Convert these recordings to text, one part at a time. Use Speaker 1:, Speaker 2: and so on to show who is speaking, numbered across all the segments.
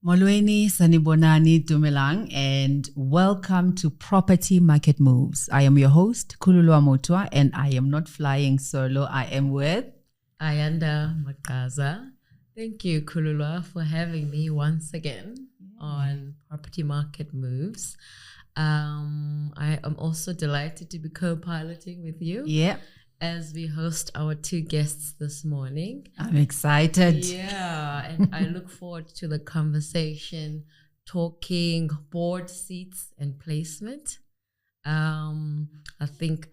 Speaker 1: Molweni Sanibonani Dumelang, and welcome to Property Market Moves. I am your host, Kululwa Motwa, and I am not flying solo. I am with
Speaker 2: Ayanda Makaza. Thank you, Kululwa, for having me once again on Property Market Moves. I am also delighted to be co-piloting with you.
Speaker 1: Yeah.
Speaker 2: As we host our two guests this morning.
Speaker 1: I'm excited.
Speaker 2: Yeah, and I look forward to the conversation, talking board seats and placement. I think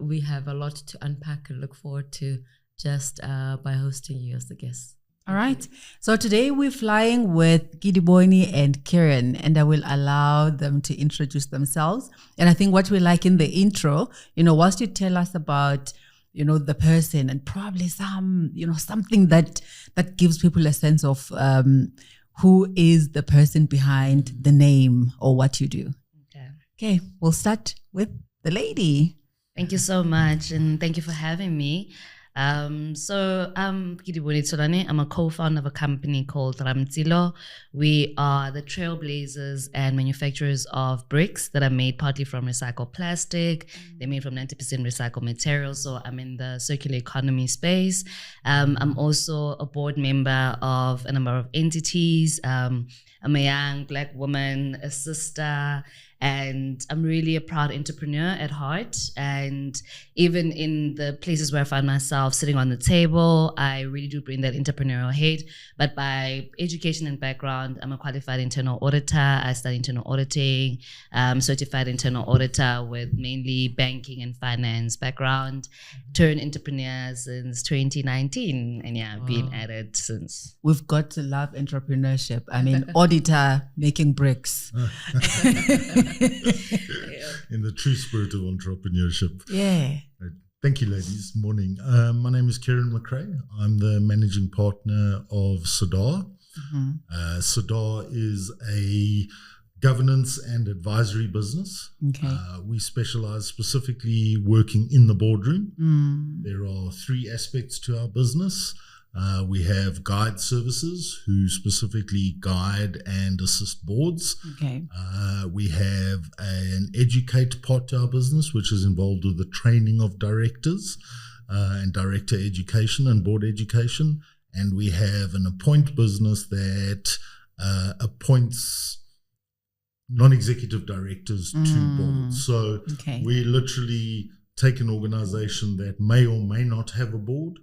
Speaker 2: we have a lot to unpack and look forward to just by hosting you as the guest.
Speaker 1: All right. So today we're flying with Kedibone and Keiron, and I will allow them to introduce themselves. And I think what we like in the intro, whilst you tell us about, the person and probably some, something that gives people a sense of who is the person behind the name or what you do. Okay. We'll start with the lady.
Speaker 3: Thank you so much, and thank you for having me. So I'm Kedibone Tsiloane. I'm a co-founder of a company called Ramtsilo. We are the trailblazers and manufacturers of bricks that are made partly from recycled plastic. They're made from 90% recycled materials. So I'm in the circular economy space. I'm also a board member of a number of entities. I'm a young Black woman, a sister, and I'm really a proud entrepreneur at heart. And even in the places where I find myself sitting on the table, I really do bring that entrepreneurial head. But by education and background, I'm a qualified internal auditor. I studied internal auditing, certified internal auditor with mainly banking and finance background. Turned entrepreneur since 2019. And yeah, I've been at it since.
Speaker 1: We've got to love entrepreneurship. I mean, auditor making bricks.
Speaker 4: In the true spirit of entrepreneurship.
Speaker 1: Yeah.
Speaker 4: Thank you, ladies. Morning. My name is Keiron Mcrae. I'm the managing partner of Sirda. Sirda is a governance and advisory business.
Speaker 1: Okay.
Speaker 4: We specialize specifically working in the boardroom. There are three aspects to our business. We have guide services who specifically guide and assist boards.
Speaker 1: Okay.
Speaker 4: We have an educate part to our business, which is involved with the training of directors and director education and board education. And we have an appoint business that appoints non-executive directors to boards. So we literally take an organization that may or may not have a board,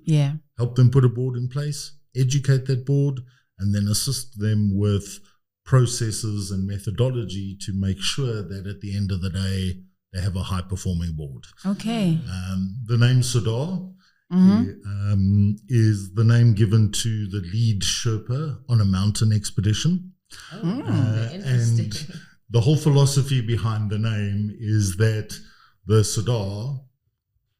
Speaker 4: help them put a board in place, educate that board, and then assist them with processes and methodology to make sure that at the end of the day, they have a high-performing board.
Speaker 1: Okay.
Speaker 4: The name Sirda is the name given to the lead Sherpa on a mountain expedition.
Speaker 2: Interesting.
Speaker 4: And the whole philosophy behind the name is that the Sirda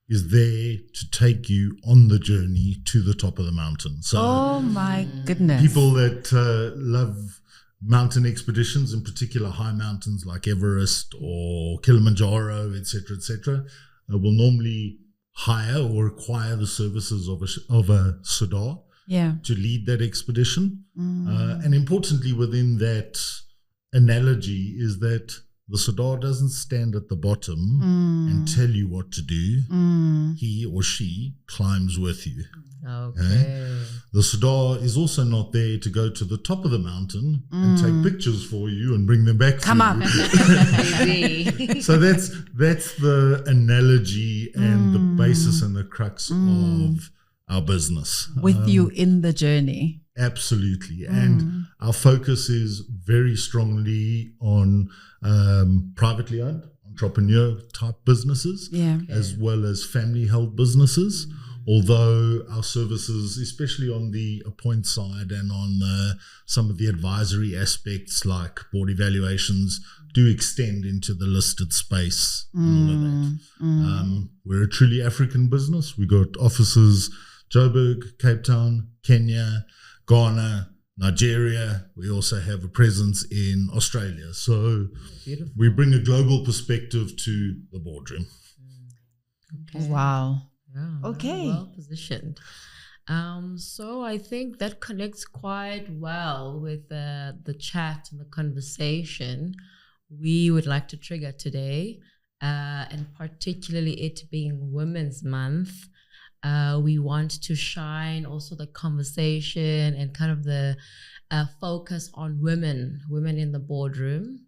Speaker 4: is there to take you on the journey to the top of the mountain. So,
Speaker 1: oh my goodness.
Speaker 4: People that love mountain expeditions, in particular high mountains like Everest or Kilimanjaro, etc., will normally hire or acquire the services of a Sirda to lead that expedition. And importantly within that analogy is that the Sirda doesn't stand at the bottom and tell you what to do. He or she climbs with you.
Speaker 2: Okay.
Speaker 4: The Sirda is also not there to go to the top of the mountain and take pictures for you and bring them back
Speaker 1: Come
Speaker 4: for
Speaker 1: on.
Speaker 4: you. So that's the analogy and the basis and the crux of our business.
Speaker 1: With you in the journey.
Speaker 4: Absolutely. And our focus is very strongly on privately owned, entrepreneur type businesses, as well as family held businesses. Although our services, especially on the appoint side and on some of the advisory aspects like board evaluations, do extend into the listed space and all of that. We're a truly African business. We got offices Joburg, Cape Town, Kenya, Ghana, Nigeria. We also have a presence in Australia. So we bring a global perspective to the boardroom.
Speaker 1: Wow.
Speaker 2: Yeah,
Speaker 1: Okay.
Speaker 2: well positioned. So I think that connects quite well with the chat and the conversation we would like to trigger today, and particularly it being Women's Month. We want to shine also the conversation and kind of the focus on women in the boardroom.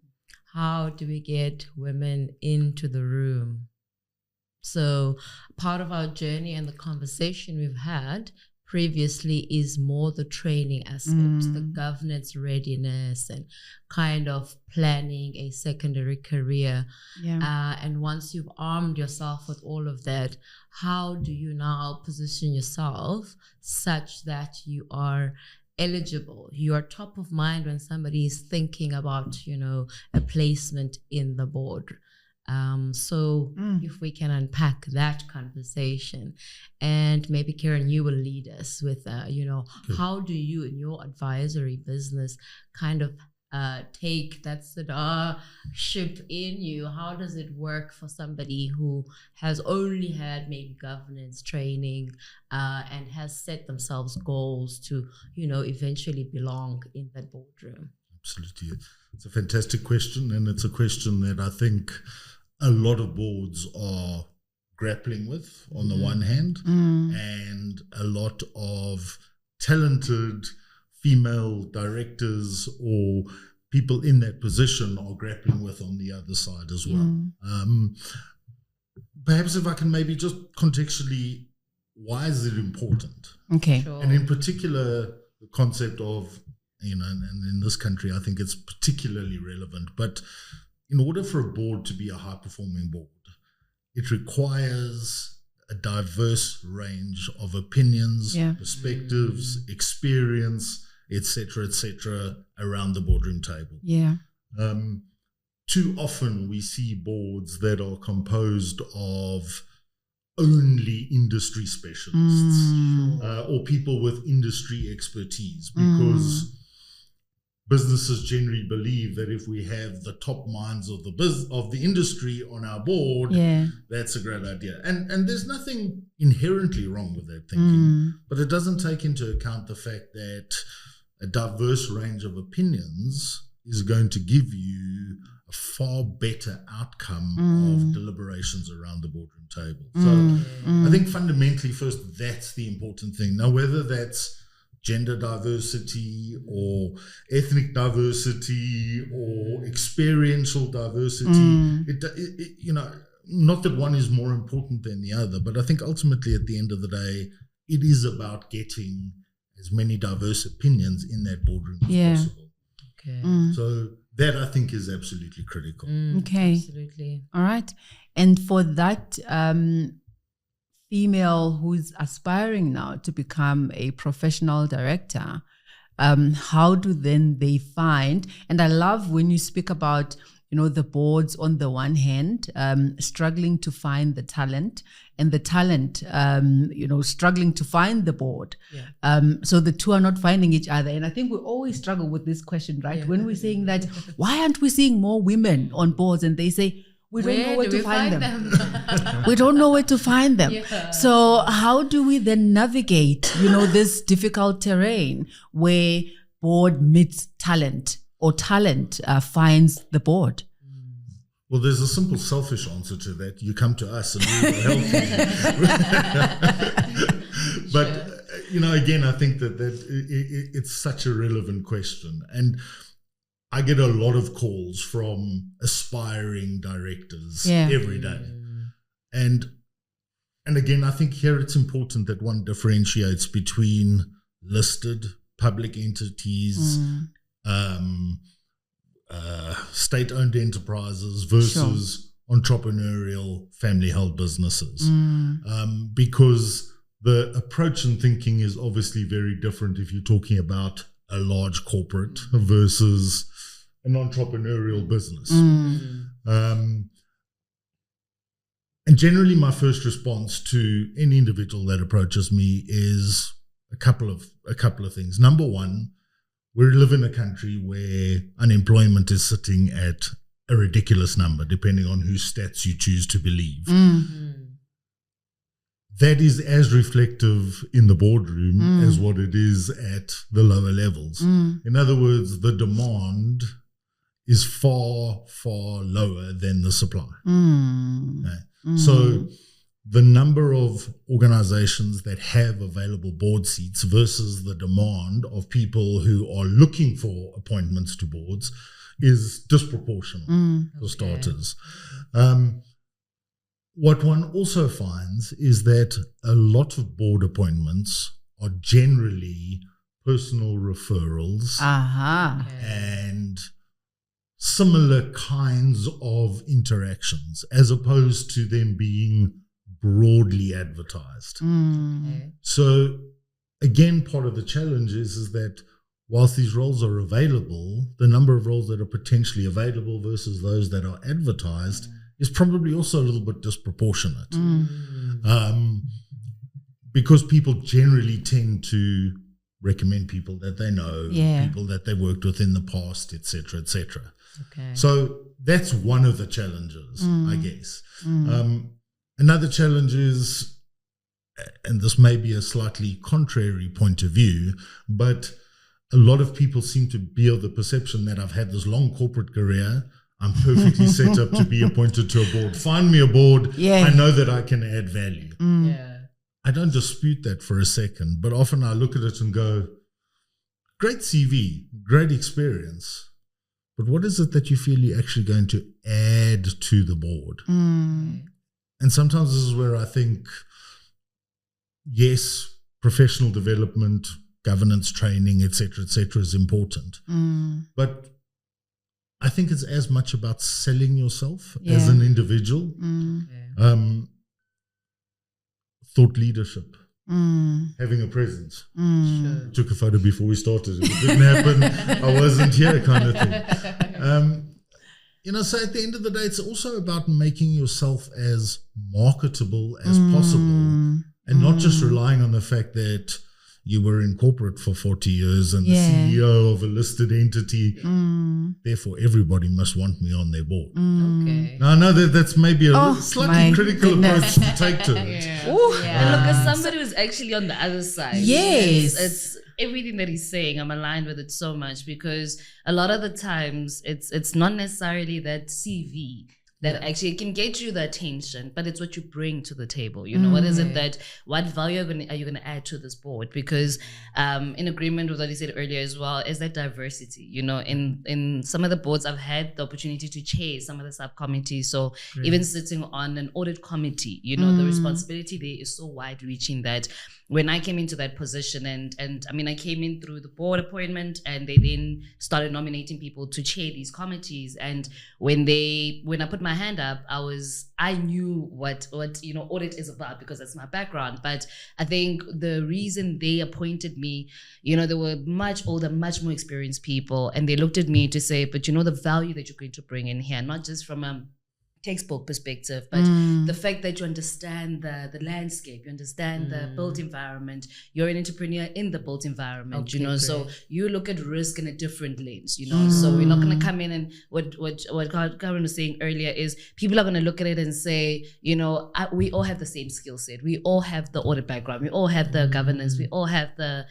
Speaker 2: How do we get women into the room? So part of our journey and the conversation we've had previously is more the training aspects, the governance readiness, and kind of planning a secondary career. And once you've armed yourself with all of that, how do you now position yourself such that you are eligible, you are top of mind when somebody is thinking about, a placement in the board? So if we can unpack that conversation, and maybe Keiron, you will lead us with, how do you in your advisory business kind of take that Sirda ship in you? How does it work for somebody who has only had maybe governance training and has set themselves goals to, eventually belong in that boardroom?
Speaker 4: Absolutely. It's a fantastic question, and it's a question that I think a lot of boards are grappling with on the one hand, and a lot of talented female directors or people in that position are grappling with on the other side as well. Perhaps if I can maybe just contextually, why is it important?
Speaker 1: Okay.
Speaker 2: Sure.
Speaker 4: And in particular, the concept of, and in this country, I think it's particularly relevant, but in order for a board to be a high-performing board, it requires a diverse range of opinions, perspectives, experience, etc., around the boardroom table. Too often we see boards that are composed of only industry specialists or people with industry expertise, because businesses generally believe that if we have the top minds of the industry on our board, that's a great idea. And there's nothing inherently wrong with that thinking, but it doesn't take into account the fact that a diverse range of opinions is going to give you a far better outcome of deliberations around the boardroom table. So I think fundamentally, first, that's the important thing. Now, whether that's gender diversity or ethnic diversity or experiential diversity, not that one is more important than the other, but I think ultimately at the end of the day, it is about getting as many diverse opinions in that boardroom as possible.
Speaker 2: Okay.
Speaker 4: So that I think is absolutely critical.
Speaker 1: Okay.
Speaker 2: Absolutely.
Speaker 1: All right. And for that female who's aspiring now to become a professional director, how do then they find, and I love when you speak about, the boards on the one hand, struggling to find the talent, and the talent, struggling to find the board. So the two are not finding each other. And I think we always struggle with this question, right? When we're saying that, why aren't we seeing more women on boards? And they say, we don't know where to find them. We don't know where to find them. So how do we then navigate, this difficult terrain where board meets talent, or talent finds the board?
Speaker 4: Well, there's a simple selfish answer to that. You come to us and we will help you. But, again, I think that it's such a relevant question. And I get a lot of calls from aspiring directors every day. And again, I think here it's important that one differentiates between listed public entities, state-owned enterprises versus entrepreneurial family-held businesses, because the approach and thinking is obviously very different if you're talking about a large corporate versus an entrepreneurial business. And generally, my first response to any individual that approaches me is a couple of things. Number one, we live in a country where unemployment is sitting at a ridiculous number, depending on whose stats you choose to believe. that is as reflective in the boardroom as what it is at the lower levels. In other words, the demand is far, far lower than the supply. Okay? So the number of organizations that have available board seats versus the demand of people who are looking for appointments to boards is disproportional, for starters. What one also finds is that a lot of board appointments are generally personal referrals and similar kinds of interactions, as opposed to them being broadly advertised. So again, part of the challenge is that whilst these roles are available, the number of roles that are potentially available versus those that are advertised is probably also a little bit disproportionate. Because people generally tend to recommend people that they know, people that they worked with in the past, etc., etc. So that's one of the challenges, I guess. Another challenge is, and this may be a slightly contrary point of view, but a lot of people seem to bear the perception that I've had this long corporate career, I'm perfectly set up to be appointed to a board. Find me a board, I know that I can add value. I don't dispute that for a second, but often I look at it and go, great CV, great experience, but what is it that you feel you're actually going to add to the board? And sometimes this is where I think, yes, professional development, governance training, etc., is important. But I think it's as much about selling yourself as an individual. Thought leadership, having a presence. Took a photo before we started. It didn't happen. I wasn't here, kind of thing. So at the end of the day, it's also about making yourself as marketable as possible, and not just relying on the fact that you were in corporate for 40 years and the CEO of a listed entity. Therefore, everybody must want me on their board. Now, I know that's maybe a slightly critical approach to take to it.
Speaker 3: And look, as somebody who's actually on the other side, it's everything that he's saying, I'm aligned with it so much, because a lot of the times it's not necessarily that CV that actually can get you the attention, but it's what you bring to the table. What is it what value are you going to add to this board? Because in agreement with what you said earlier as well, is that diversity. In some of the boards I've had the opportunity to chair some of the subcommittees. So even sitting on an audit committee, the responsibility there is so wide reaching that when I came into that position, and I mean, I came in through the board appointment, and they then started nominating people to chair these committees. And when I put my hand up, I knew what audit is about, because that's my background. But I think the reason they appointed me, they were much older, much more experienced people, and they looked at me to say, but the value that you're going to bring in here, not just from a textbook perspective, but the fact that you understand the landscape, you understand the built environment, you're an entrepreneur in the built environment, so you look at risk in a different lens, so we're not going to come in and what Keiron was saying earlier is people are going to look at it and say, we all have the same skill set, we all have the audit background, we all have the governance, we all have the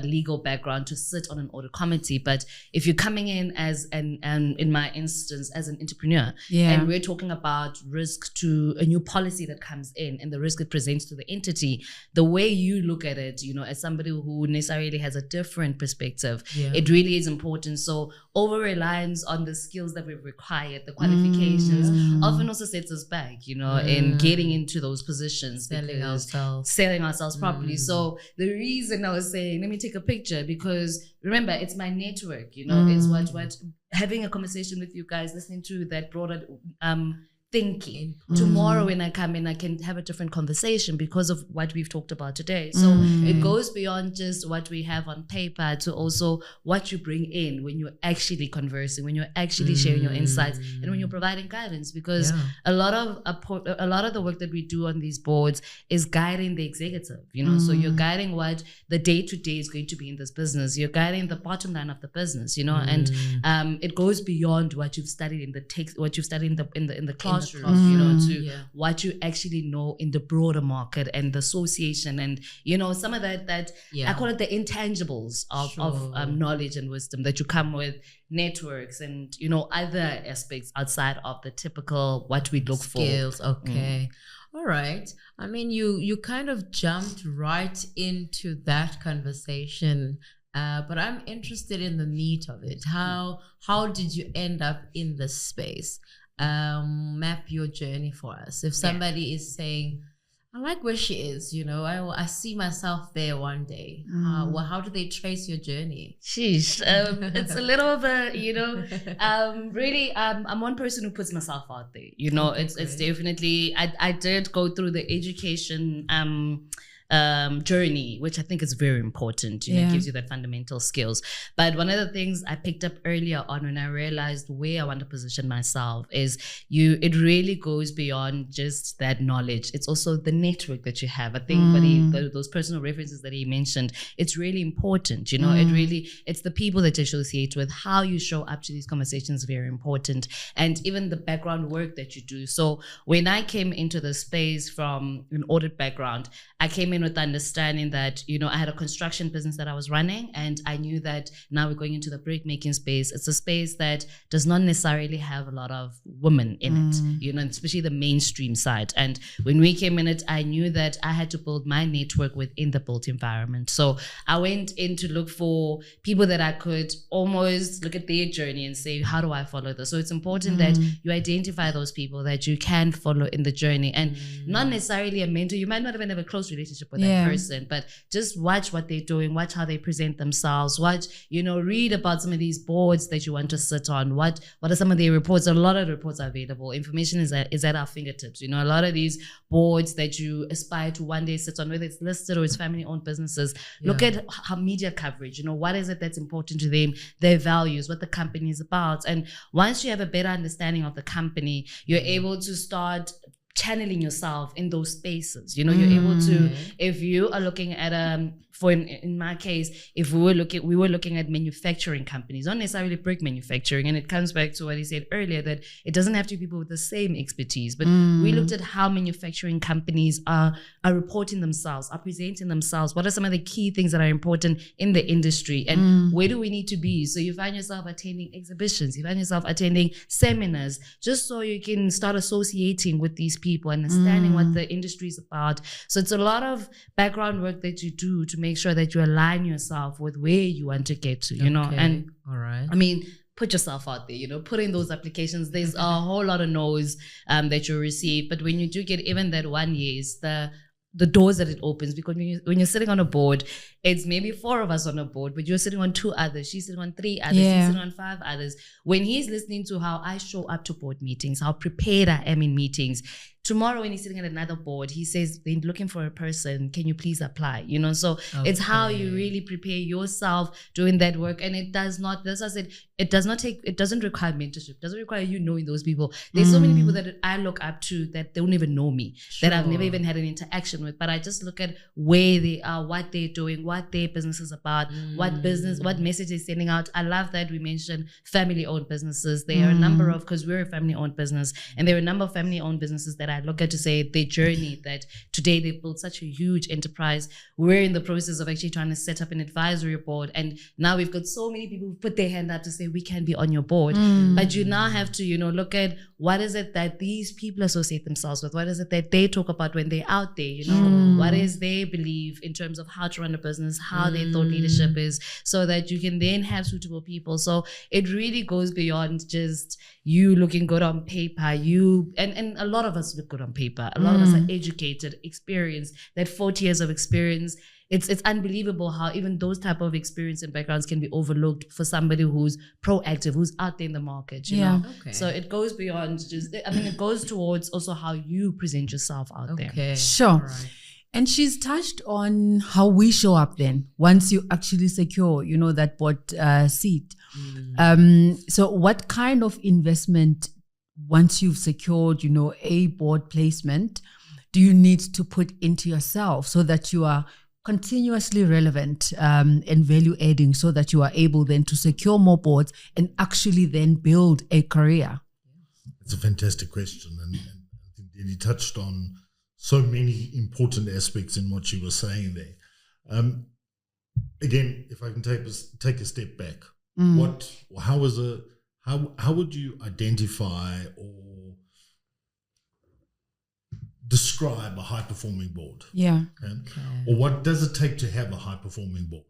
Speaker 3: legal background to sit on an audit committee. But if you're coming in as in my instance as an entrepreneur, and we're talking about risk to a new policy that comes in and the risk it presents to the entity, the way you look at it, as somebody who necessarily has a different perspective, it really is important. So over-reliance on the skills that we've required, the qualifications, often also sets us back, in getting into those positions, selling ourselves properly. So the reason I was saying, let me take a picture, because remember, it's my network, it's what having a conversation with you guys, listening to that broader thinking. Tomorrow when I come in, I can have a different conversation because of what we've talked about today. So it goes beyond just what we have on paper to also what you bring in when you're actually conversing, when you're actually sharing your insights, and when you're providing guidance. Because a lot of the work that we do on these boards is guiding the executive, so you're guiding what the day-to-day is going to be in this business. You're guiding the bottom line of the business, and it goes beyond what you've studied in the text, what you've studied in the classroom. classroom, you know, to what you actually know in the broader market and the association, and you know, some of that I call it the intangibles of knowledge and wisdom that you come with, networks and you know other aspects outside of the typical what we look
Speaker 2: skills.
Speaker 3: for.
Speaker 2: Okay. All right. I mean, you kind of jumped right into that conversation, but I'm interested in the meat of it. How did you end up in this space? Map your journey for us. If somebody is saying, I like where she is, you know, I see myself there one day. How do they trace your journey?
Speaker 3: Sheesh. It's a little of a, you know, really, I'm one person who puts myself out there. You know, it's definitely, I did go through the education journey, which I think is very important. You know, it gives you that fundamental skills. But one of the things I picked up earlier on when I realized where I want to position myself is it really goes beyond just that knowledge. It's also the network that you have. I think those personal references that he mentioned, it's really important. You know, it's the people that you associate with, how you show up to these conversations, very important. And even the background work that you do. So when I came into the space from an audit background, I came in with the understanding that, you know, I had a construction business that I was running, and I knew that now we're going into the brick making space. It's a space that does not necessarily have a lot of women in it, you know, especially the mainstream side. And when we came in it, I knew that I had to build my network within the built environment. So I went in to look for people that I could almost look at their journey and say, how do I follow this? So it's important that you identify those people that you can follow in the journey, and not necessarily a mentor. You might not even have a close relationship with that person, but just watch what they're doing, watch how they present themselves, watch, you know, read about some of these boards that you want to sit on, what are some of their reports. A lot of reports are available. Information is at our fingertips. You know, a lot of these boards that you aspire to one day sit on, whether it's listed or it's family-owned businesses, look at how media coverage, you know, what is it that's important to them, their values, what the company is about. And once you have a better understanding of the company, you're able to start channeling yourself in those spaces. You know, you're able to, if you are looking at in my case, if we were looking at manufacturing companies, not necessarily brick manufacturing, and it comes back to what he said earlier, that it doesn't have to be people with the same expertise, but we looked at how manufacturing companies are reporting themselves, are presenting themselves, what are some of the key things that are important in the industry, and where do we need to be? So you find yourself attending exhibitions, you find yourself attending seminars, just so you can start associating with these people, understanding what the industry is about. So it's a lot of background work that you do to make sure that you align yourself with where you want to get to, you know. And
Speaker 2: all right,
Speaker 3: I mean, put yourself out there, you know, put in those applications. There's a whole lot of no's that you receive, but when you do get even that one yes, the doors that it opens, because when you're sitting on a board, it's maybe 4 of us on a board, but you're sitting on 2 others, she's sitting on 3 others, he's sitting on 5 others. When he's listening to how I show up to board meetings, how prepared I am in meetings, tomorrow when he's sitting at another board, he says, they're looking for a person, can you please apply? You know, so it's how you really prepare yourself doing that work. And it does not, as I said, it doesn't require mentorship, it doesn't require you knowing those people. There's so many people that I look up to that don't even know me, that I've never even had an interaction with, but I just look at where they are, what they're doing, what their business is about, what message they're sending out. I love that we mentioned family-owned businesses. There are a number of, because we're a family-owned business, and there are a number of family-owned businesses that I look at to say their journey, that today they've built such a huge enterprise. We're in the process of actually trying to set up an advisory board, and now we've got so many people who put their hand up to say we can be on your board. But you now have to, you know, look at what is it that these people associate themselves with, what is it that they talk about when they're out there, you know, what is their belief in terms of how to run a business, how they thought leadership is, so that you can then have suitable people. So it really goes beyond just you looking good on paper. And a lot of us look good on paper. A lot of us are educated, experienced, that 40 years of experience. It's unbelievable how even those type of experience and backgrounds can be overlooked for somebody who's proactive, who's out there in the market, you know? Okay. So it goes beyond just, I mean, it goes towards also how you present yourself out there.
Speaker 1: Sure. Right. And she's touched on how we show up then once you actually secure, you know, that board seat. So what kind of investment, once you've secured, you know, a board placement, do you need to put into yourself so that you are continuously relevant and value adding, so that you are able then to secure more boards and actually then build a career?
Speaker 4: It's a fantastic question, and I think Didi touched on so many important aspects in what she was saying there. Again, if I can take a step back, how would you identify or describe a high-performing board?
Speaker 1: Yeah.
Speaker 4: Okay? Or what does it take to have a high-performing board?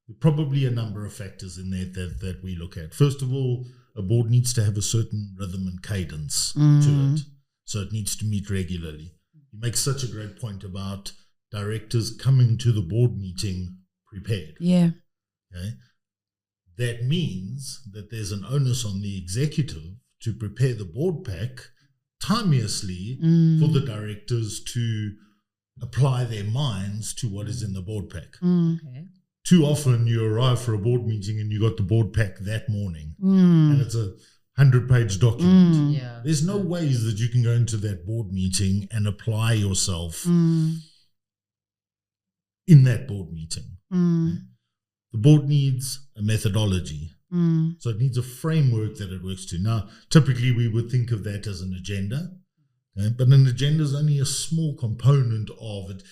Speaker 4: There are probably a number of factors in there that we look at. First of all, a board needs to have a certain rhythm and cadence to it, so it needs to meet regularly. You make such a great point about directors coming to the board meeting prepared.
Speaker 1: Yeah.
Speaker 4: Okay? That means that there's an onus on the executive to prepare the board pack timeously for the directors to apply their minds to what is in the board pack.
Speaker 2: Okay.
Speaker 4: Too often you arrive for a board meeting and you got the board pack that morning and it's a 100-page document.
Speaker 2: Yeah.
Speaker 4: There's no ways that you can go into that board meeting and apply yourself in that board meeting. The board needs a methodology. So it needs a framework that it works to. Now, typically we would think of that as an agenda, okay? But an agenda is only a small component of it.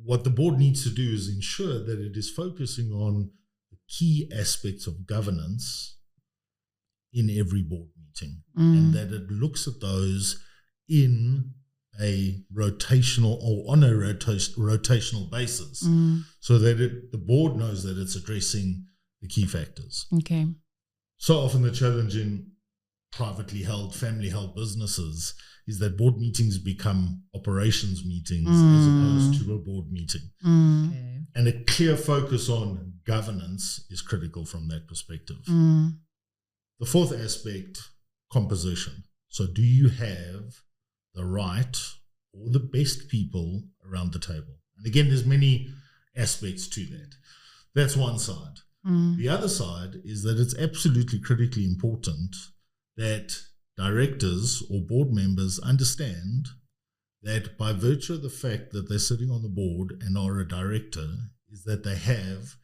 Speaker 4: What the board needs to do is ensure that it is focusing on the key aspects of governance in every board meeting and that it looks at those in a rotational or on a rotational basis so that the board knows that it's addressing the key factors.
Speaker 1: Okay.
Speaker 4: So often the challenge in privately held, family held businesses is that board meetings become operations meetings as opposed to a board meeting.
Speaker 2: Okay.
Speaker 4: And a clear focus on governance is critical from that perspective. The fourth aspect, composition. So do you have the right or the best people around the table? And again, there's many aspects to that. That's one side. The other side is that it's absolutely critically important that directors or board members understand that by virtue of the fact that they're sitting on the board and are a director, is that they have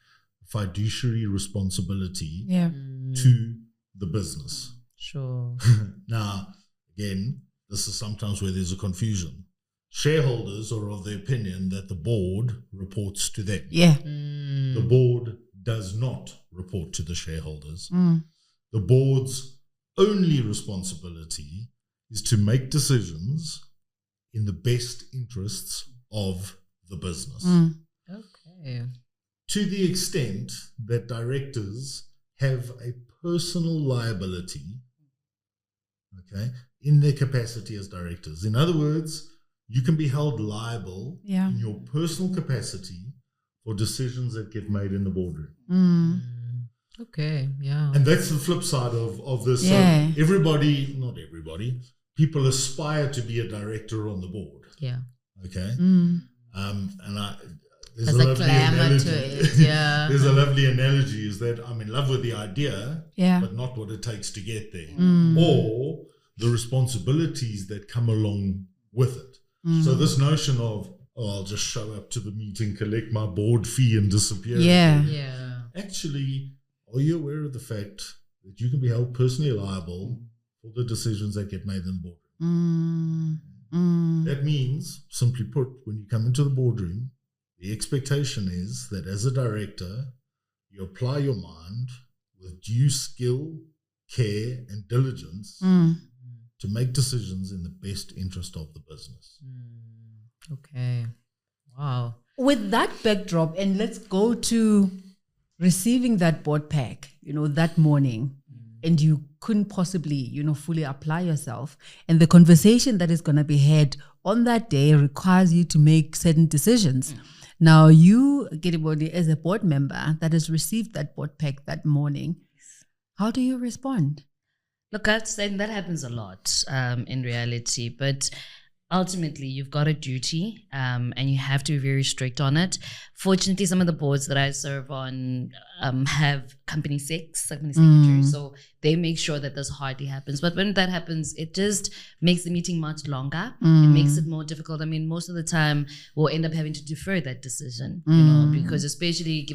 Speaker 4: fiduciary responsibility to the business.
Speaker 2: Sure.
Speaker 4: Now, again, this is sometimes where there's a confusion. Shareholders are of the opinion that the board reports to them.
Speaker 1: Yeah.
Speaker 4: The board does not report to the shareholders. The board's only responsibility is to make decisions in the best interests of the business.
Speaker 2: Okay.
Speaker 4: To the extent that directors have a personal liability, okay, in their capacity as directors. In other words, you can be held liable in your personal capacity for decisions that get made in the boardroom.
Speaker 2: Okay, yeah.
Speaker 4: And that's the flip side of this.
Speaker 1: Yeah.
Speaker 4: So everybody, not everybody, people aspire to be a director on the board.
Speaker 2: Yeah.
Speaker 4: Okay.
Speaker 2: There's a glamour to it. Yeah.
Speaker 4: There's a lovely analogy is that I'm in love with the idea,
Speaker 1: Yeah.
Speaker 4: but not what it takes to get there, or the responsibilities that come along with it. So this notion of, I'll just show up to the meeting, collect my board fee and disappear.
Speaker 1: Yeah.
Speaker 2: Yeah.
Speaker 4: Actually, are you aware of the fact that you can be held personally liable for the decisions that get made in the boardroom? That means, simply put, when you come into the boardroom, the expectation is that as a director, you apply your mind with due skill, care, and diligence to make decisions in the best interest of the business.
Speaker 2: Okay. Wow.
Speaker 1: With that backdrop, and let's go to receiving that board pack, that morning, and you couldn't possibly, fully apply yourself. And the conversation that is going to be had on that day requires you to make certain decisions. Now, you, Kedibone, as a board member that has received that board pack that morning, how do you respond?
Speaker 3: Look, that happens a lot in reality, but ultimately you've got a duty and you have to be very strict on it. Fortunately, some of the boards that I serve on, have company secretary. So they make sure that this hardly happens. But when that happens, it just makes the meeting much longer. It makes it more difficult. I mean, most of the time we'll end up having to defer that decision, you know, because especially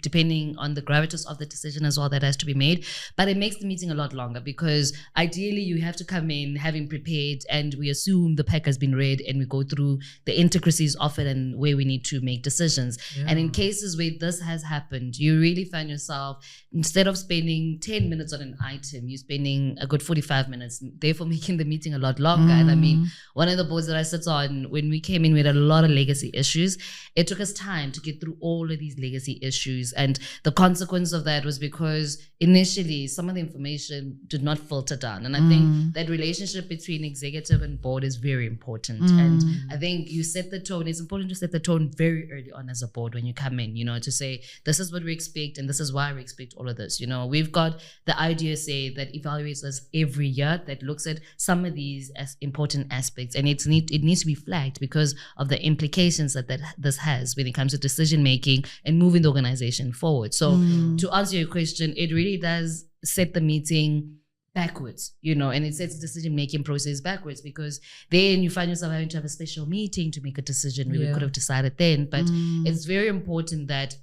Speaker 3: depending on the gravitas of the decision as well that has to be made. But it makes the meeting a lot longer because ideally you have to come in having prepared, and we assume the pack has been read, and we go through the intricacies of it and where we need to make decisions. And in cases where this has happened, you really find yourself, instead of spending 10 minutes on an item, you're spending a good 45 minutes, therefore making the meeting a lot longer. And I mean, one of the boards that I sit on, when we came in, we had a lot of legacy issues. It took us time to get through all of these legacy issues. And the consequence of that was because initially some of the information did not filter down. And I think that relationship between executive and board is very important. And I think you set the tone. It's important to set the tone very early on as a board when you come in, you know, to say, this is what we expect and this is why we expect all of this. You know, we've got the IDSA that evaluates us every year, that looks at some of these as important aspects, and it needs to be flagged because of the implications that this has when it comes to decision making and moving the organization forward. So to answer your question, it really does set the meeting backwards, you know, and it sets the decision-making process backwards, because then you find yourself having to have a special meeting to make a decision where we could have decided then. But it's very important that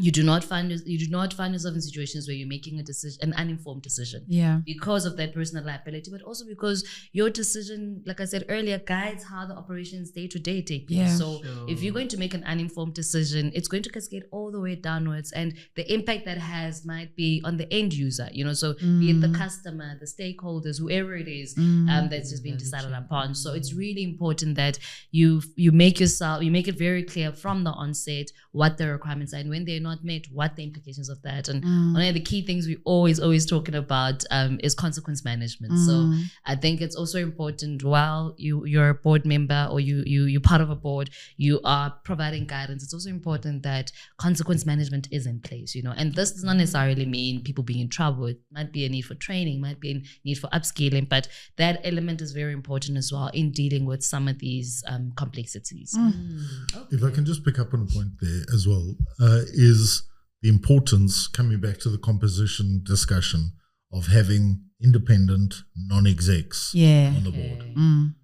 Speaker 3: you do not find yourself in situations where you're making a decision, an uninformed decision, because of that personal liability, but also because your decision, like I said earlier, guides how the operations day to day take place. So if you're going to make an uninformed decision, it's going to cascade all the way downwards, and the impact that has might be on the end user, you know, so be it the customer, the stakeholders, whoever it is, that's just being decided upon. So it's really important that you make it very clear from the onset what the requirements are, and when they're not met, what the implications of that. And one of the key things we always talking about is consequence management. So I think it's also important, while you're a board member or you're part of a board, you are providing guidance, it's also important that consequence management is in place, you know. And this does not necessarily mean people being in trouble. It might be a need for training, might be a need for upscaling, but that element is very important as well in dealing with some of these complexities.
Speaker 4: If I can just pick up on a point there as well, is the importance, coming back to the composition discussion, of having independent non-execs on the board.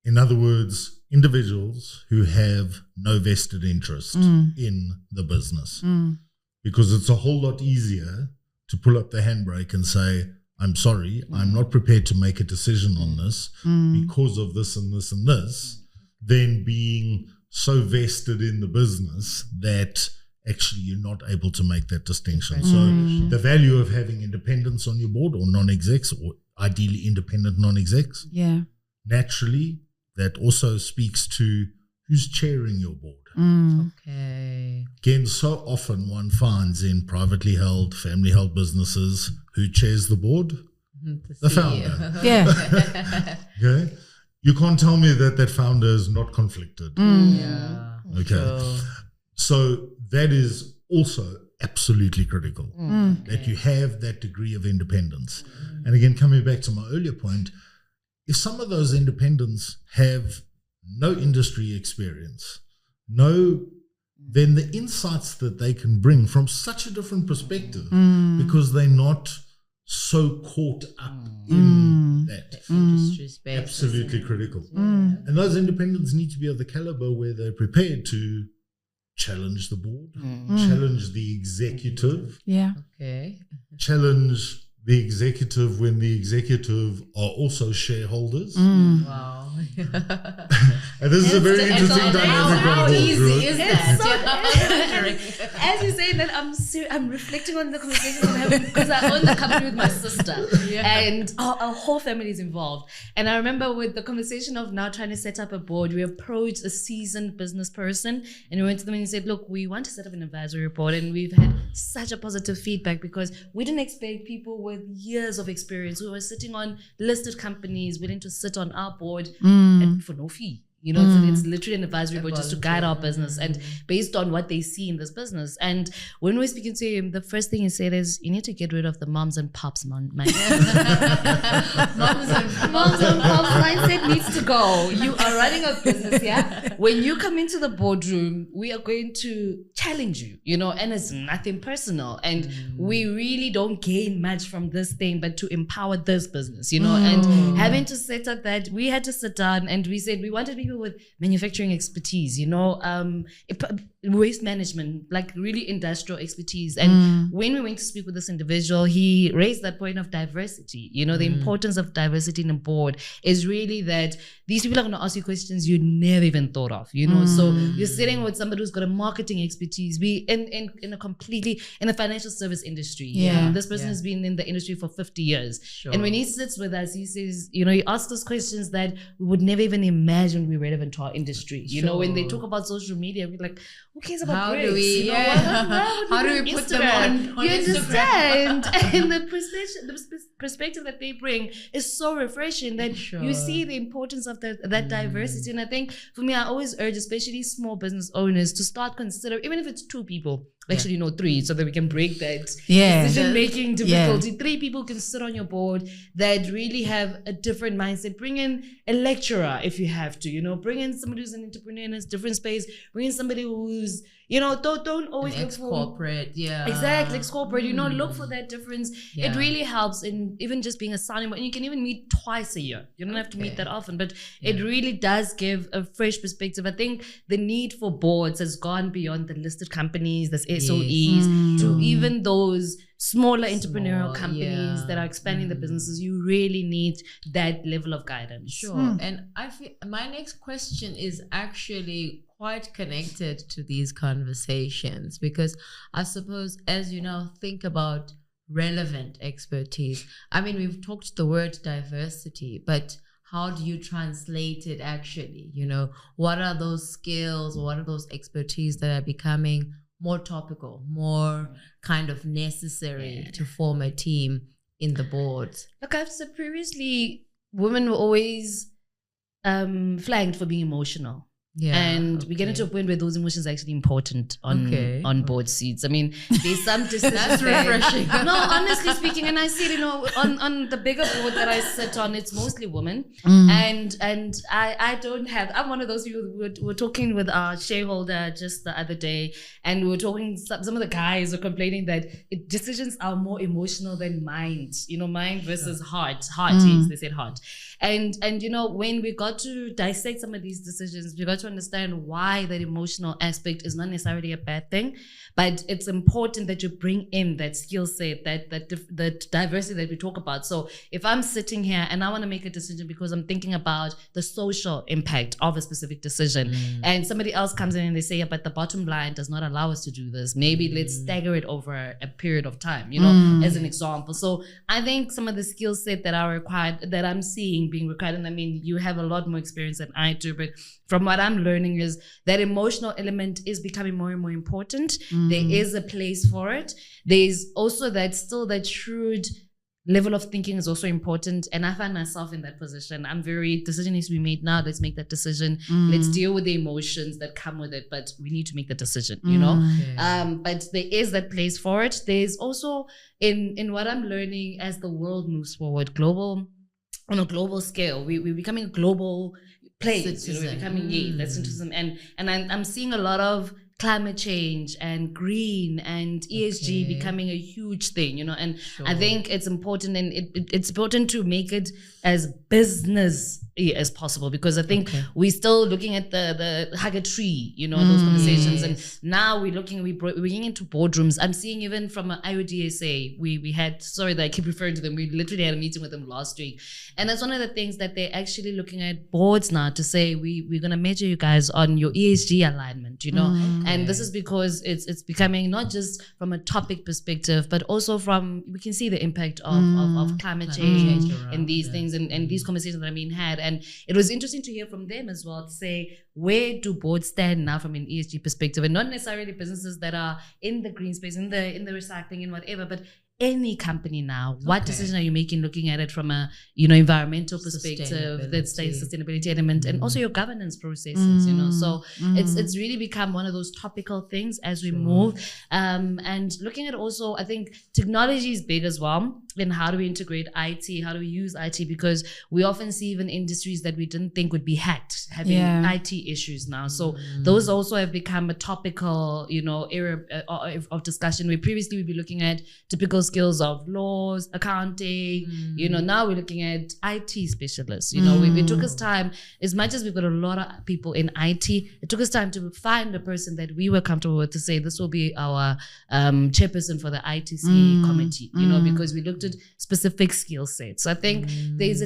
Speaker 4: In other words, individuals who have no vested interest in the business. Because it's a whole lot easier to pull up the handbrake and say, I'm sorry, I'm not prepared to make a decision on this because of this and this and this, than being so vested in the business that actually you're not able to make that distinction. So the value of having independence on your board, or non-execs, or ideally independent non-execs, naturally that also speaks to who's chairing your board. Again, so often one finds in privately held, family held businesses, who chairs the board? The founder. Okay. You can't tell me that founder is not conflicted. Okay. So that is also absolutely critical, that you have that degree of independence. And again, coming back to my earlier point, if some of those independents have no industry experience, then the insights that they can bring from such a different perspective, because they're not so caught up in that. Absolutely critical. And those independents need to be of the caliber where they're prepared to challenge the board, challenge the executive, challenge the executive when the executive are also shareholders.
Speaker 2: Wow.
Speaker 4: And this is a very interesting dynamic on board.
Speaker 3: Is that? As you say that, I'm reflecting on the conversation I'm having, because I own the company with my sister, and our whole family is involved. And I remember with the conversation of now trying to set up a board, we approached a seasoned business person, and we went to them and said, look, we want to set up an advisory board, and we've had such a positive feedback, because we didn't expect people with years of experience who were sitting on listed companies willing to sit on our board and for no fee. You know, it's literally an advisory board just to guide our business and based on what they see in this business. And when we're speaking to him, the first thing he said is, you need to get rid of the moms and pops mindset. moms and pops mindset needs to go. You are running a business, yeah? When you come into the boardroom, we are going to challenge you, you know, and it's nothing personal. And we really don't gain much from this thing, but to empower this business, you know, and having to set up that, we had to sit down and we said we wanted people with manufacturing expertise, you know, waste management, like really industrial expertise. And when we went to speak with this individual, he raised that point of diversity. You know, the importance of diversity in a board is really that these people are going to ask you questions you never even thought of, you know. So you're sitting with somebody who's got a marketing expertise, be in a completely in the financial service industry.
Speaker 1: Yeah.
Speaker 3: You know, this person has been in the industry for 50 years. Sure. And when he sits with us, he says, you know, he asks us questions that we would never even imagine would be relevant to our industry. You know, when they talk about social media, we're like, who cares about
Speaker 2: how
Speaker 3: grades?
Speaker 2: Do we,
Speaker 3: you know,
Speaker 2: how do we put them on
Speaker 3: you
Speaker 2: Instagram?
Speaker 3: understand? And the perspective that they bring is so refreshing that you see the importance of that diversity. And I think for me, I always urge, especially small business owners, to start consider, even if it's 2 people, actually no 3, so that we can break that decision-making difficulty. 3 people can sit on your board that really have a different mindset. Bring in a lecturer if you have to, you know, bring in somebody who's an entrepreneur in a different space, bring in somebody who's, you know, don't always look for
Speaker 2: corporate,
Speaker 3: exactly, ex-corporate, you know, look for that difference. It really helps in even just being a sounding board. And you can even meet twice a year. You don't have to meet that often, but it really does give a fresh perspective. I think the need for boards has gone beyond the listed companies, the SOEs, to even those smaller entrepreneurial companies that are expanding the businesses. You really need that level of guidance.
Speaker 2: Sure. And I feel my next question is actually quite connected to these conversations, because I suppose, as you now think about relevant expertise, I mean, we've talked the word diversity, but how do you translate it actually? You know, what are those skills, what are those expertise that are becoming more topical, more kind of necessary to form a team in the boards?
Speaker 3: Look, I've said previously, women were always flagged for being emotional. And we get into a point where those emotions are actually important on board seats. I mean, there's some distance.
Speaker 2: That's refreshing.
Speaker 3: No, honestly speaking, and I see, you know, on the bigger board that I sit on, it's mostly women. And I don't have, I'm one of those people who were talking with our shareholder just the other day, and we were talking, some of the guys were complaining that decisions are more emotional than mind, you know, mind versus heart. Yes, they said heart. And you know, when we got to dissect some of these decisions, we got to understand why that emotional aspect is not necessarily a bad thing, but it's important that you bring in that skill set, that diversity that we talk about. So if I'm sitting here and I want to make a decision because I'm thinking about the social impact of a specific decision, and somebody else comes in and they say, yeah, but the bottom line does not allow us to do this. Maybe let's stagger it over a period of time, you know, as an example. So I think some of the skill set that are required, that I'm seeing being required, and I mean, you have a lot more experience than I do, but from what I'm learning is that emotional element is becoming more and more important. There is a place for it. There's also that shrewd level of thinking is also important. And I find myself in that position. Decision needs to be made now. Let's make that decision. Let's deal with the emotions that come with it, but we need to make the decision, you know? But there is that place for it. There's also in what I'm learning as the world moves forward, on a global scale, we're becoming a global place. You know, we're becoming that's citizen, and I'm seeing a lot of climate change and green and ESG becoming a huge thing, you know, and I think it's important, and it's important to make it as business as possible, because I think we're still looking at the hug a tree, you know, those conversations, and now we're getting into boardrooms. I'm seeing even from an IODSA, we had, sorry that I keep referring to them, we literally had a meeting with them last week, and that's one of the things that they're actually looking at boards now to say, we're going to measure you guys on your ESG alignment, you know, and this is because it's becoming not just from a topic perspective, but also from, we can see the impact of climate change and these things and these conversations that are being had. And it was interesting to hear from them as well, to say, where do boards stand now from an ESG perspective, and not necessarily businesses that are in the green space, in the recycling and whatever, but any company now, what decision are you making looking at it from a environmental perspective, that sustainability element, and also your governance processes, so it's really become one of those topical things as we move, and looking at also, I think technology is big as well, and how do we integrate IT, how do we use IT, because we often see even industries that we didn't think would be hacked having IT issues now, so those also have become a topical area of discussion, where previously we'd be looking at typical skills of laws, accounting, now we're looking at IT specialists. It took us time, as much as we've got a lot of people in IT, it took us time to find a person that we were comfortable with to say, this will be our chairperson for the ITC committee, because we looked at specific skill sets. So I think there's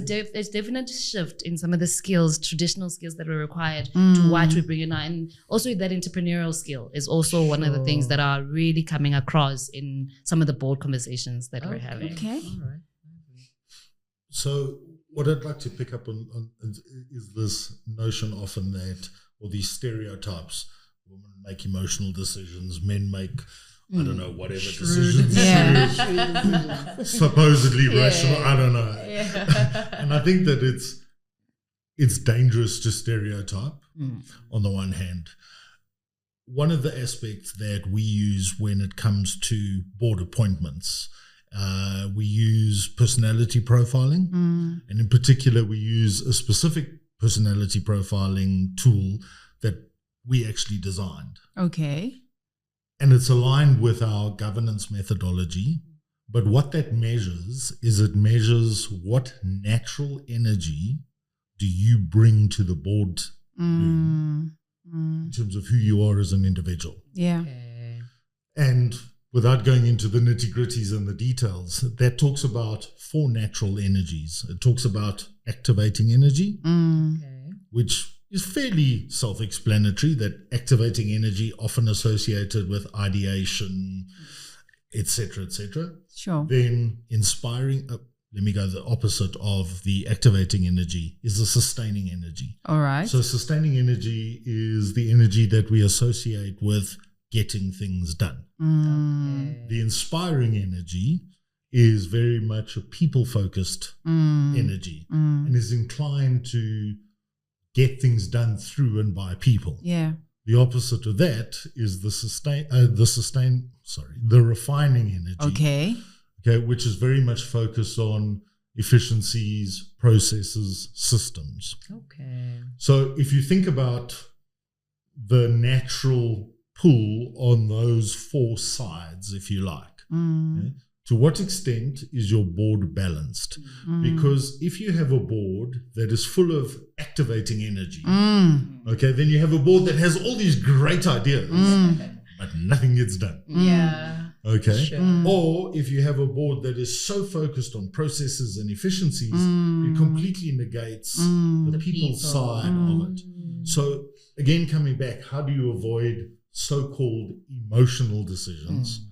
Speaker 3: definite shift in some of the skills, traditional skills that were required to what we bring in now. And also that entrepreneurial skill is also one of the things that are really coming across in some of the board conversations that we're having.
Speaker 1: Okay.
Speaker 2: All right.
Speaker 4: So what I'd like to pick up on is this notion often that, or these stereotypes, women make emotional decisions, men make, I don't know, whatever decisions. Supposedly rational, I don't know. And I think that it's dangerous to stereotype on the one hand. One of the aspects that we use when it comes to board appointments, we use personality profiling, and in particular we use a specific personality profiling tool that we actually designed.
Speaker 1: Okay.
Speaker 4: And it's aligned with our governance methodology, but what that measures is it measures what natural energy do you bring to the board room in terms of who you are as an individual.
Speaker 1: Yeah.
Speaker 2: Okay.
Speaker 4: And without going into the nitty-gritties and the details, that talks about 4 natural energies. It talks about activating energy, which is fairly self-explanatory, that activating energy often associated with ideation, etc., etc.
Speaker 1: Sure.
Speaker 4: Then inspiring, let me go the opposite of the activating energy, is the sustaining energy.
Speaker 1: All right.
Speaker 4: So sustaining energy is the energy that we associate with getting things done. The inspiring energy is very much a people-focused energy and is inclined to get things done through and by people.
Speaker 1: Yeah.
Speaker 4: The opposite of that is the refining energy. Okay, which is very much focused on efficiencies, processes, systems.
Speaker 2: Okay.
Speaker 4: So if you think about the natural pull on those 4 sides, if you like, okay, to what extent is your board balanced? Because if you have a board that is full of activating energy, okay, then you have a board that has all these great ideas, but nothing gets done.
Speaker 2: Yeah.
Speaker 4: Okay.
Speaker 2: Sure.
Speaker 4: Or if you have a board that is so focused on processes and efficiencies, it completely negates the people side of it. So again, coming back, how do you avoid so-called emotional decisions?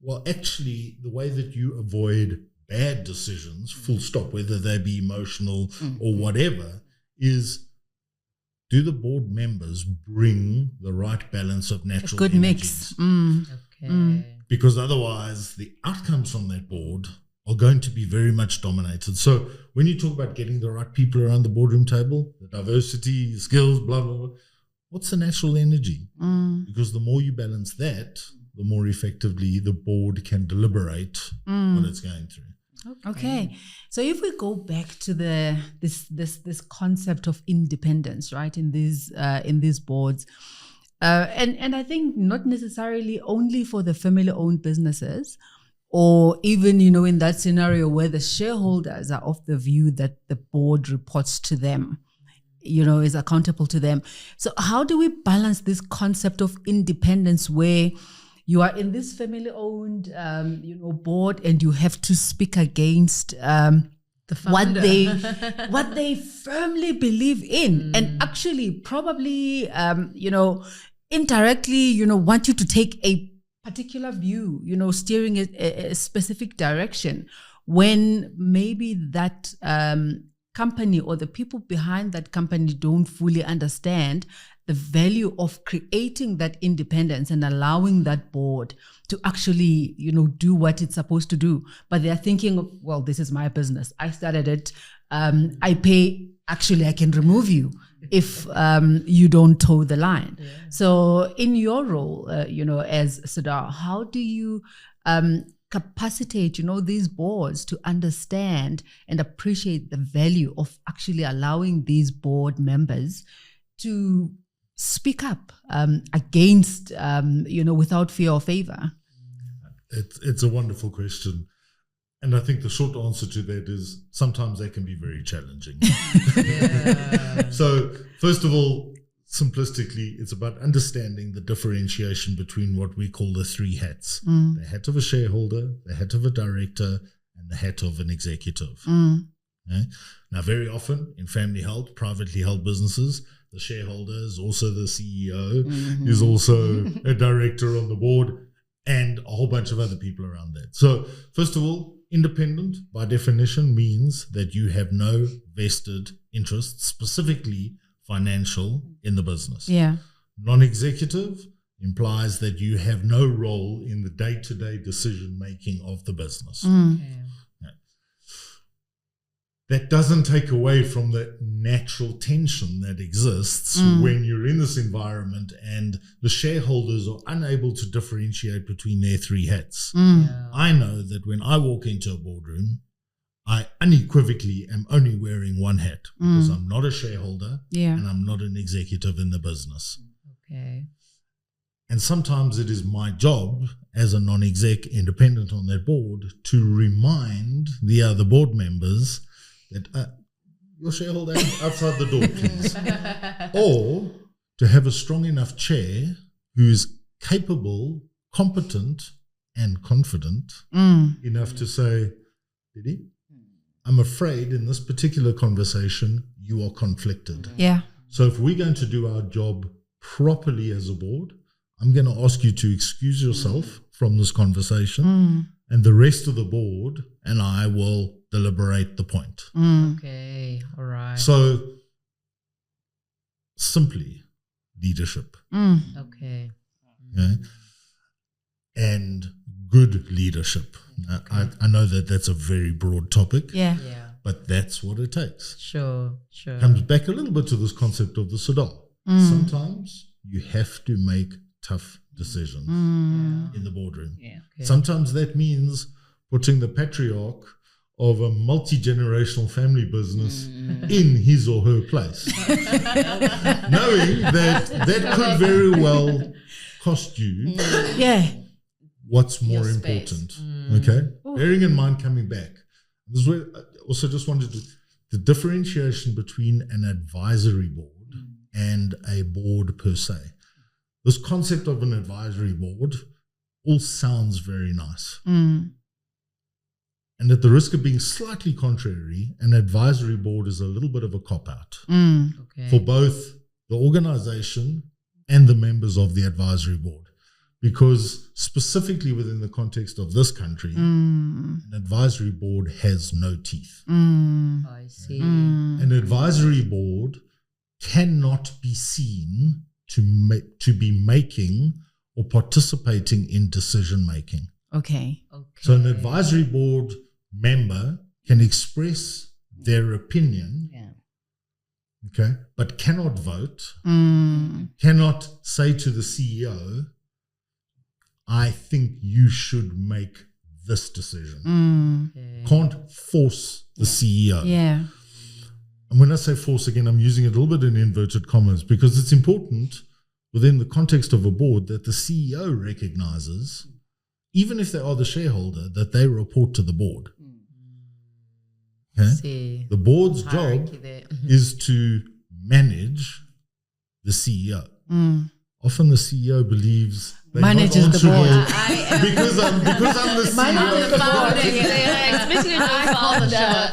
Speaker 4: Well, actually, the way that you avoid bad decisions, full stop, whether they be emotional or whatever, is, do the board members bring the right balance of natural
Speaker 1: good
Speaker 4: energies?
Speaker 1: mix.
Speaker 2: Okay.
Speaker 4: Because otherwise the outcomes from that board are going to be very much dominated. So when you talk about getting the right people around the boardroom table, the diversity, skills, blah, blah, blah, what's the natural energy? Because the more you balance that, the more effectively the board can deliberate what it's going through.
Speaker 1: Okay. So if we go back to this concept of independence, right, in these boards, and I think not necessarily only for the family-owned businesses, or even, in that scenario where the shareholders are of the view that the board reports to them, is accountable to them. So how do we balance this concept of independence where you are in this family-owned, board, and you have to speak against
Speaker 2: The founder.
Speaker 1: what they firmly believe in, and actually probably, indirectly, want you to take a particular view, steering a specific direction, when maybe that company or the people behind that company don't fully understand the value of creating that independence and allowing that board to actually, do what it's supposed to do. But they're thinking of, well, this is my business. I started it. I pay. Actually, I can remove you if you don't toe the line. Yeah. So in your role, as Sirda, how do you capacitate, these boards to understand and appreciate the value of actually allowing these board members to speak up against, without fear or favor?
Speaker 4: It's a wonderful question. And I think the short answer to that is sometimes they can be very challenging. Yeah. So first of all, simplistically, it's about understanding the differentiation between what we call the three hats. The hat of a shareholder, the hat of a director, and the hat of an executive. Okay? Now, very often in family held, privately held businesses, the shareholder is also the CEO, is also a director on the board, and a whole bunch of other people around that. So first of all, independent by definition means that you have no vested interests, specifically financial, in the business.
Speaker 1: Yeah.
Speaker 4: Non-executive implies that you have no role in the day-to-day decision-making of the business.
Speaker 2: Okay.
Speaker 4: That doesn't take away from the natural tension that exists when you're in this environment and the shareholders are unable to differentiate between their three hats.
Speaker 2: Yeah.
Speaker 4: I know that when I walk into a boardroom, I unequivocally am only wearing one hat because I'm not a shareholder and I'm not an executive in the business.
Speaker 2: Okay.
Speaker 4: And sometimes it is my job as a non-exec independent on that board to remind the other board members that your shareholder outside the door, please. Or to have a strong enough chair who is capable, competent, and confident enough to say, Didi, I'm afraid in this particular conversation, you are conflicted.
Speaker 1: Yeah.
Speaker 4: So if we're going to do our job properly as a board, I'm going to ask you to excuse yourself from this conversation, and the rest of the board and I will deliberate the point.
Speaker 2: Okay, all right.
Speaker 4: So simply leadership.
Speaker 2: Okay.
Speaker 4: And good leadership.
Speaker 2: Okay.
Speaker 4: I know that that's a very broad topic.
Speaker 1: Yeah.
Speaker 4: But that's what it takes.
Speaker 2: Sure.
Speaker 4: Comes back a little bit to this concept of the Sirda. Sometimes you have to make tough decisions in the boardroom.
Speaker 3: Yeah.
Speaker 2: Okay.
Speaker 4: Sometimes that means putting the patriarch of a multi-generational family business in his or her place. Knowing that could very well cost you what's more important. Okay? Bearing in mind, coming back, this is where I also just wanted to, the differentiation between an advisory board and a board per se. This concept of an advisory board all sounds very nice. And at the risk of being slightly contrary, an advisory board is a little bit of a cop-out for both the organization and the members of the advisory board. Because specifically within the context of this country, an advisory board has no teeth.
Speaker 2: I see.
Speaker 4: An advisory board cannot be seen to be making or participating in decision making.
Speaker 1: Okay.
Speaker 4: So an advisory board member can express their opinion, but cannot vote, cannot say to the CEO, I think you should make this decision. Can't force the CEO.
Speaker 1: Yeah.
Speaker 4: And when I say force, again, I'm using it a little bit in inverted commas because it's important within the context of a board that the CEO recognizes, even if they are the shareholder, that they report to the board. Okay? The board's job is to manage the CEO. Often the CEO believes they
Speaker 1: manages the board.
Speaker 4: because I'm the CEO.
Speaker 3: Especially the founder.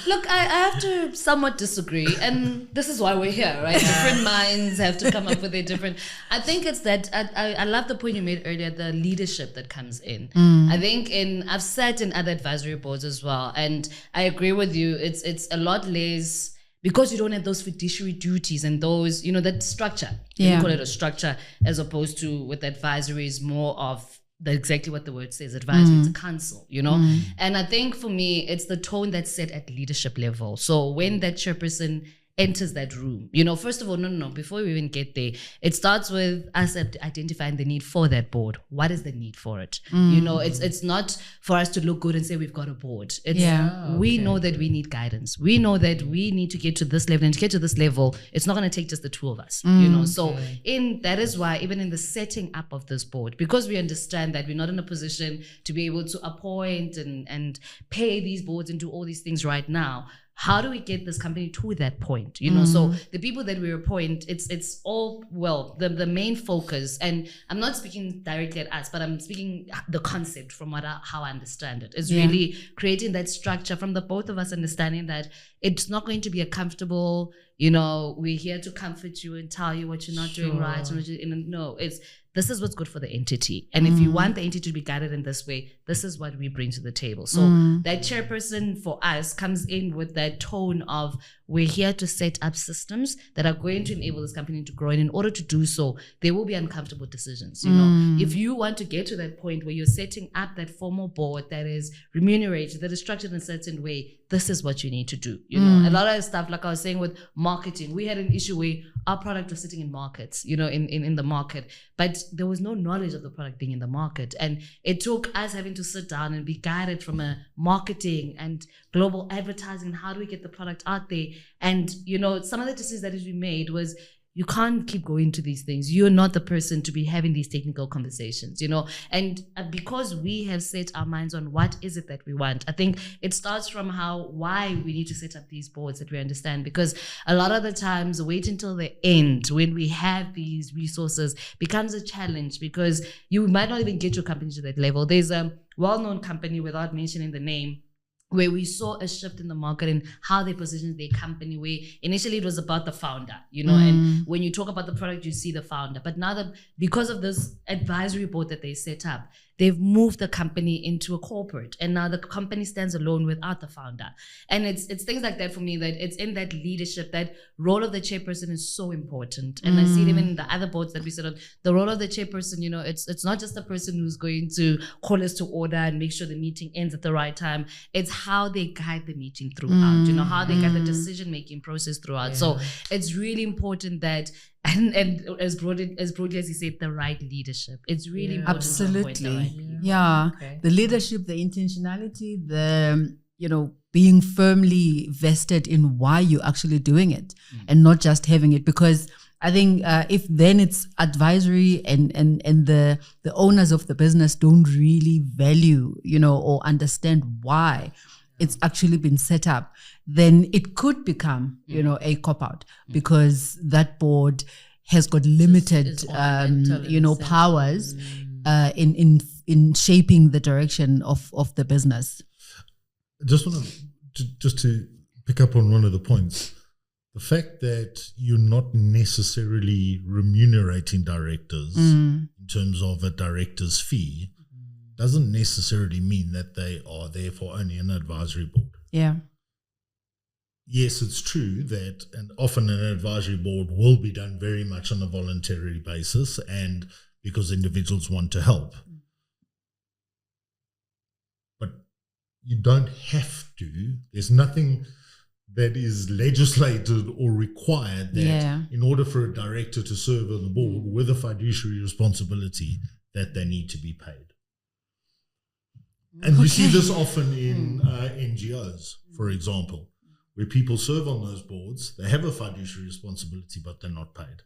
Speaker 3: Look, I have to somewhat disagree, and this is why we're here, right? Different minds have to come up with a different. I think it's that I love the point you made earlier, the leadership that comes in. I think I've sat in other advisory boards as well, and I agree with you. It's a lot less because you don't have those fiduciary duties and those, that structure. You call it a structure, as opposed to with advisory is more of exactly what the word says, advisory. It's a council, And I think for me, it's the tone that's set at leadership level. So when that chairperson enters that room, first of all, no, before we even get there, it starts with us identifying the need for that board. What is the need for it? It's not for us to look good and say we've got a board. We know that we need guidance. We know that we need to get to this level, and to get to this level, it's not going to take just the two of us, So that is why even in the setting up of this board, because we understand that we're not in a position to be able to appoint and pay these boards and do all these things right now. How do we get this company to that point? So the people that we appoint, it's all, the main focus, and I'm not speaking directly at us, but I'm speaking the concept from how I understand it. It's really creating that structure from the both of us, understanding that it's not going to be a comfortable, we're here to comfort you and tell you what you're not doing right. No, this is what's good for the entity. And if you want the entity to be guided in this way, this is what we bring to the table. So that chairperson for us comes in with that tone of, we're here to set up systems that are going to enable this company to grow. And in order to do so, there will be uncomfortable decisions. If you want to get to that point where you're setting up that formal board that is remunerated, that is structured in a certain way, this is what you need to do. A lot of stuff, like I was saying with marketing, we had an issue where our product was sitting in markets, in the market, but there was no knowledge of the product being in the market. And it took us having to sit down and be guided from a marketing and global advertising. How do we get the product out there? And, some of the decisions that we made was, you can't keep going to these things. You're not the person to be having these technical conversations, And because we have set our minds on what is it that we want, I think it starts from why we need to set up these boards that we understand. Because a lot of the times, wait until the end when we have these resources becomes a challenge, because you might not even get your company to that level. There's a well-known company, without mentioning the name, where we saw a shift in the market and how they positioned their company, where initially it was about the founder, and when you talk about the product, you see the founder. But now that because of this advisory board that they set up, they've moved the company into a corporate, and now the company stands alone without the founder. And it's things like that for me, that it's in that leadership, that role of the chairperson is so important. And I see it even in the other boards that we sit on, the role of the chairperson, it's not just the person who's going to call us to order and make sure the meeting ends at the right time. It's how they guide the meeting throughout, how they guide the decision-making process throughout. So it's really important that, and as broadly as you said, the right leadership. It's really important.
Speaker 1: Absolutely.
Speaker 3: To appoint
Speaker 1: The leadership, the intentionality, the being firmly vested in why you're actually doing it, and not just having it. Because I think if then it's advisory and the owners of the business don't really value, or understand why it's actually been set up, then it could become, a cop-out, because that board has got limited, powers in shaping the direction of the business.
Speaker 4: I just want to pick up on one of the points. The fact that you're not necessarily remunerating directors in terms of a director's fee doesn't necessarily mean that they are there for only an advisory board.
Speaker 1: Yeah.
Speaker 4: Yes, it's true that, and often an advisory board will be done very much on a voluntary basis, and because individuals want to help. But you don't have to. There's nothing that is legislated or required that in order for a director to serve on the board with a fiduciary responsibility, that they need to be paid. And you see this often in NGOs, for example, where people serve on those boards, they have a fiduciary responsibility, but they're not paid.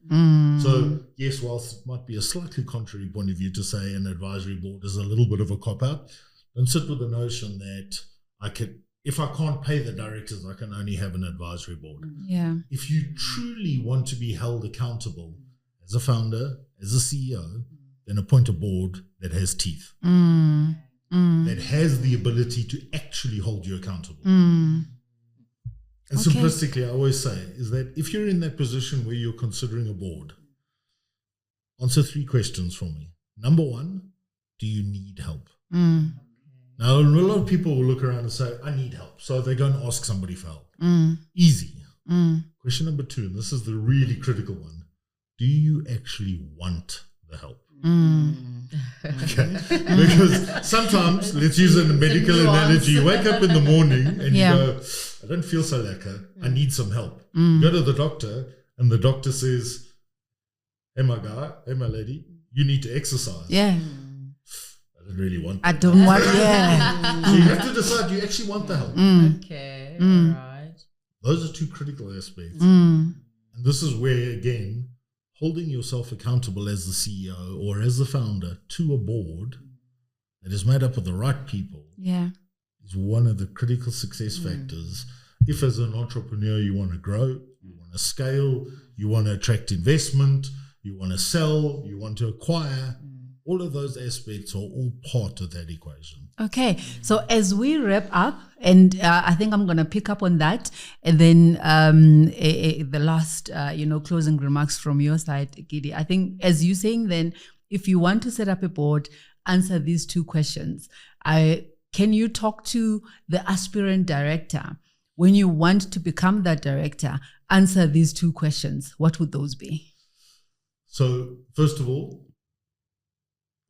Speaker 4: So yes, whilst it might be a slightly contrary point of view to say an advisory board is a little bit of a cop-out, don't sit with the notion that if I can't pay the directors, I can only have an advisory board.
Speaker 1: Yeah.
Speaker 4: If you truly want to be held accountable as a founder, as a CEO, then appoint a board that has teeth. That has the ability to actually hold you accountable. And simplistically, I always say, is that if you're in that position where you're considering a board, answer 3 questions for me. Number 1, do you need help? Now, a lot of people will look around and say, I need help. So they go and ask somebody for help. Easy. Question number 2, and this is the really critical one. Do you actually want the help? Okay. Because sometimes, let's use a medical analogy, you wake up in the morning and you go, I don't feel so lekker, I need some help. You go to the doctor and the doctor says, hey my guy, hey my lady, you need to exercise.
Speaker 1: Yeah.
Speaker 4: I don't really want
Speaker 1: I don't want, yeah.
Speaker 4: So you have to decide, do you actually want the help?
Speaker 2: Okay, all right.
Speaker 4: Those are 2 critical aspects. And this is where, again, holding yourself accountable as the CEO or as the founder to a board that is made up of the right people is one of the critical success factors. If as an entrepreneur you want to grow, you want to scale, you want to attract investment, you want to sell, you want to acquire, all of those aspects are all part of that equation.
Speaker 1: Okay, so as we wrap up, and I think I'm going to pick up on that, and then the last, closing remarks from your side, Gidi. I think as you're saying, then if you want to set up a board, answer these 2 questions. Can you talk to the aspirant director? When you want to become that director, answer these 2 questions. What would those be?
Speaker 4: So first of all,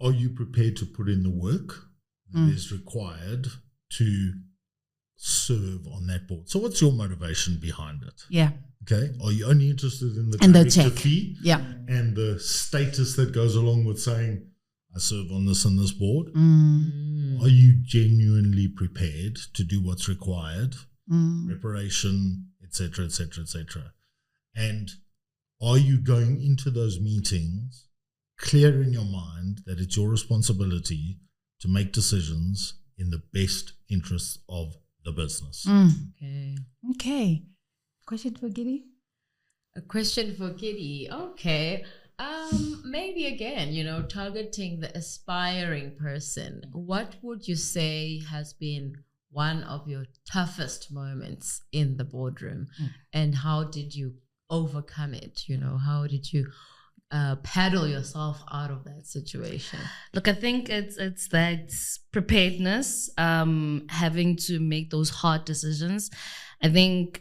Speaker 4: are you prepared to put in the work that is required to serve on that board? So what's your motivation behind it?
Speaker 1: Yeah.
Speaker 4: Okay. Are you only interested in the
Speaker 1: check
Speaker 4: fee?
Speaker 1: Yeah.
Speaker 4: And the status that goes along with saying, I serve on this and this board? Are you genuinely prepared to do what's required? Preparation, etc., etc., etc. And are you going into those meetings clear in your mind that it's your responsibility to make decisions in the best interests of the business?
Speaker 1: Okay. Question for Gidi?
Speaker 2: A question for Gidi. Okay. Maybe again, targeting the aspiring person. What would you say has been one of your toughest moments in the boardroom, and how did you overcome it? How did you paddle yourself out of that situation?
Speaker 3: Look, I think it's that preparedness, having to make those hard decisions. I think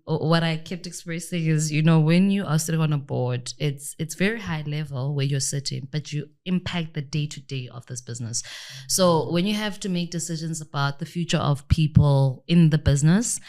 Speaker 3: what I kept expressing is, when you are sitting on a board, it's very high level where you're sitting, but you impact the day-to-day of this business. So when you have to make decisions about the future of people in the business,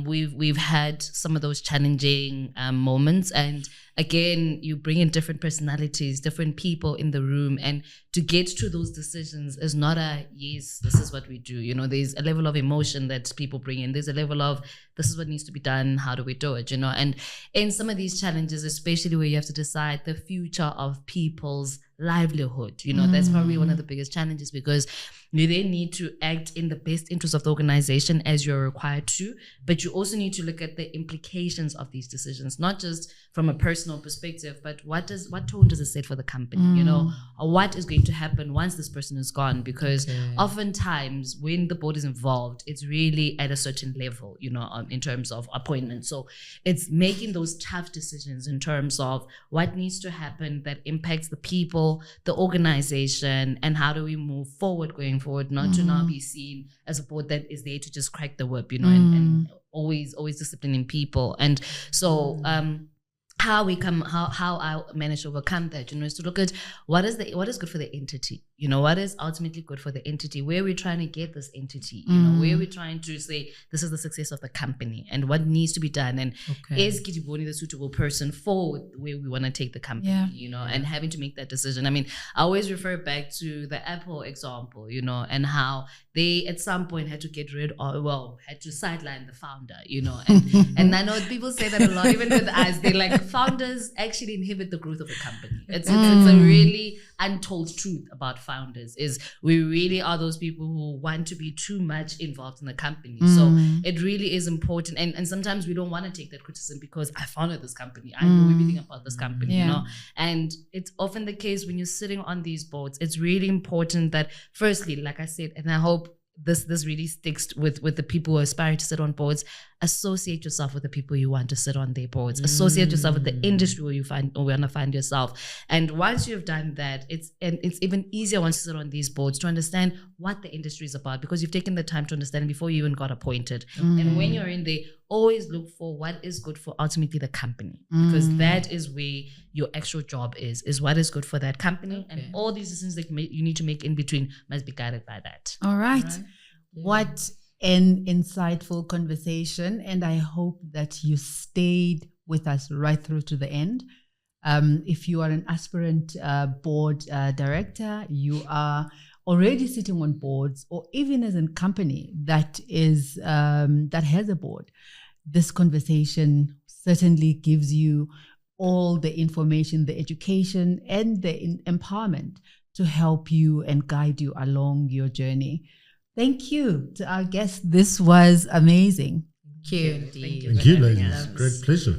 Speaker 3: we've had some of those challenging moments, and again, you bring in different personalities, different people in the room, and to get to those decisions is not a yes, this is what we do. There's a level of emotion that people bring in. There's a level of this is what needs to be done. How do we do it? And in some of these challenges, especially where you have to decide the future of people's livelihood, that's probably one of the biggest challenges, because you then need to act in the best interest of the organization as you're required to, but you also need to look at the implications of these decisions, not just from a personal perspective, but what tone does it set for the company, or what is going to happen once this person is gone? Because oftentimes when the board is involved, it's really at a certain level, in terms of appointments. So it's making those tough decisions in terms of what needs to happen that impacts the people, the organization, and how do we move forward going forward, not to now be seen as a board that is there to just crack the whip, and always disciplining people. And so how I manage to overcome that, is to look at what is good for the entity, what is ultimately good for the entity, where we're trying to get this entity, where we're trying to say this is the success of the company and what needs to be done, and is Kedibone the suitable person for where we want to take the company, and having to make that decision. I mean, I always refer back to the Apple example, and how they at some point had to get rid of, had to sideline the founder, and I know people say that a lot, even with us, they're like, founders actually inhibit the growth of a company. It's a really untold truth about founders, is we really are those people who want to be too much involved in the company. So it really is important. And sometimes we don't want to take that criticism because I founded this company. I know everything about this company, And it's often the case when you're sitting on these boards, it's really important that firstly, like I said, and I hope this really sticks with the people who aspire to sit on boards, associate yourself with the people you want to sit on their boards. Associate yourself with the industry where you want to find yourself. And once you've done that, it's even easier once you sit on these boards to understand what the industry is about, because you've taken the time to understand before you even got appointed. And when you're in there, always look for what is good for ultimately the company, because that is where your actual job is what is good for that company. And all these decisions that you need to make in between must be guided by that.
Speaker 1: All right. What an insightful conversation. And I hope that you stayed with us right through to the end. If you are an aspirant board director, you are already sitting on boards, or even as a company that is that has a board, this conversation certainly gives you all the information, the education, and the empowerment to help you and guide you along your journey. Thank you to our guests. This was amazing.
Speaker 2: Thank you.
Speaker 4: Thank you, ladies. Great pleasure.